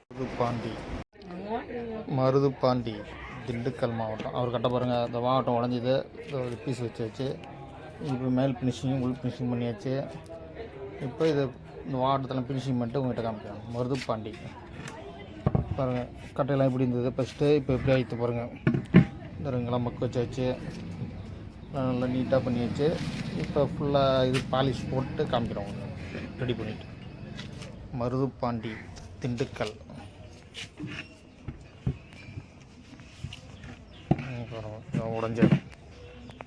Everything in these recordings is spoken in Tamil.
மருதுபாண்டி மருதுபாண்டி திண்டுக்கல் மாவட்டம். அவர் கட்ட பாருங்கள், இந்த மாவட்டம் உடஞ்சிது. ஒரு பீஸ் வச்சு இப்போ மேல் ஃபினிஷிங் உள் ஃபினிஷிங் பண்ணியாச்சு. இப்போ இது இந்த மாவட்டத்தில் ஃபினிஷிங் பண்ணிட்டு உங்கள்கிட்ட காமிக்கிறேன். மருதுபாண்டி பாருங்கள், கட்டையெல்லாம் எப்படி இருந்தது ஃபஸ்ட்டு, இப்போ எப்படி ஆகிட்டு பாருங்கள். இந்த ரெங்கெல்லாம் மக்கு வச்சு நல்லா நீட்டாக பண்ணியாச்சு. இப்போ ஃபுல்லாக இது பாலிஷ் போட்டு காமிக்கிறோம் உங்களுக்கு ரெடி பண்ணிவிட்டு. மருதுபாண்டி திண்டுக்கல்.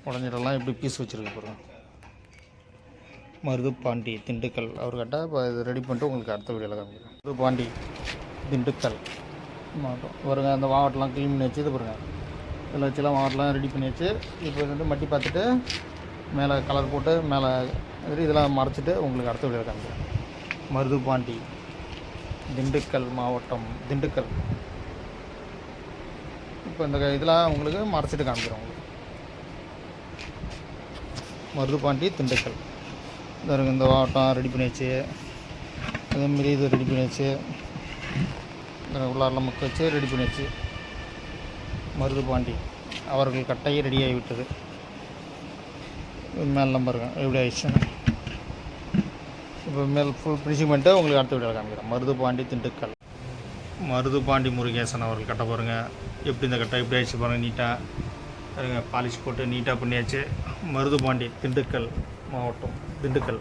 உடஞ்சிடலாம் எப்படி பீஸ் வச்சுருக்கு பாருங்கள். மருதுபாண்டி திண்டுக்கல் அவர்கிட்ட இப்போ இது ரெடி பண்ணிட்டு உங்களுக்கு அடுத்த வீடியோவில் காமிக்கிறேன். மருதுபாண்டி திண்டுக்கல் மாவட்டம் பாருங்கள். அந்த மாவட்டம்லாம் க்ளீன் பண்ணி வச்சு இது பாருங்கள், இதில் வச்சுலாம் மாவட்டம்லாம் ரெடி பண்ணி வச்சு இப்போ இது வந்து மட்டி பார்த்துட்டு மேலே கலர் போட்டு மேலே இதெல்லாம் மறைச்சிட்டு உங்களுக்கு அடுத்த வீடியோவில் காமிக்கிறேன். மருதுபாண்டி திண்டுக்கல் மாவட்டம், திண்டுக்கல். இப்போ இந்த இதெல்லாம் உங்களுக்கு மறைச்சிட்டு காமிக்கிறோம். உங்களுக்கு மருதுபாண்டி திண்டுக்கல் இந்த மாவட்டம் ரெடி பண்ணியாச்சு. அதேமாரி இது ரெடி பண்ணியாச்சு. உள்ளாரில் மக்க வச்சு ரெடி பண்ணியாச்சு. மருதுபாண்டி அவர்கள் கட்டையை ரெடியாகி விட்டது. மேலே பாருங்க எப்படி ஆயிடுச்சு. இப்போ மேல் ஃபுல் ஃபினிஷிங் பண்ணிட்டு உங்களுக்கு அடுத்த வீடியோவில் காமிக்கிறேன். மருதுபாண்டி திண்டுக்கல். மருதுபாண்டி முருகேசன் அவர்கள் கட்ட பாருங்கள், எப்படி இந்த கட்டை எப்படி ஆயிடுச்சு பாருங்கள். நீட்டாக பாலிஷ் போட்டு நீட்டாக பண்ணியாச்சு. மருதுபாண்டி திண்டுக்கல் மாவட்டம், திண்டுக்கல்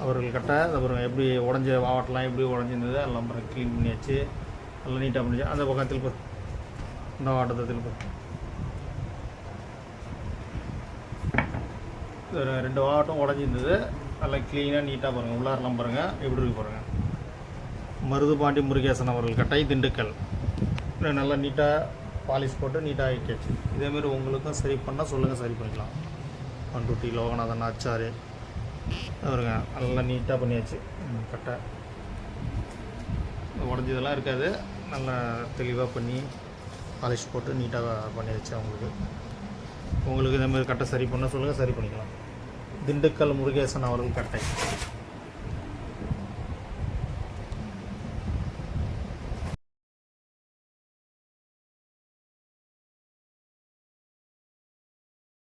அவர்கள் கட்ட அப்புறம் எப்படி உடஞ்ச மாவட்டம்லாம் எப்படி உடஞ்சிருந்தது எல்லாம் அப்புறம் க்ளீன் பண்ணியாச்சு. நல்லா நீட்டாக பண்ணியாச்சு. அந்த பக்கம் திருப்ப இந்த மாவட்டத்தை திருப்ப ரெண்டு மாவட்டம் உடஞ்சிருந்தது. நல்லா க்ளீனாக நீட்டாக பாருங்கள். உள்ளாரெலாம் பாருங்கள் எப்படி இருக்கு பாருங்கள். மருதுபாண்டி முருகேசன் அவர்கள் கட்டை திண்டுக்கல். நல்லா நீட்டாக பாலிஷ் போட்டு நீட்டாக ஆகிக்காச்சு. இதேமாரி உங்களுக்கும் சரி பண்ணால் சொல்லுங்கள், சரி பண்ணிக்கலாம். பண்ருட்டி லோகநாதன் ஆச்சாரு அவருங்க நல்லா நீட்டாக பண்ணியாச்சு. கட்டை உடஞ்சதெல்லாம் இருக்காது, நல்லா தெளிவாக பண்ணி பாலிஷ் போட்டு நீட்டாக பண்ணியாச்சு. உங்களுக்கு இதேமாதிரி கட்டை சரி பண்ணால் சொல்லுங்கள், சரி பண்ணிக்கலாம். திண்டுக்கல் முருகேசன் அவர்கள் கட்டை.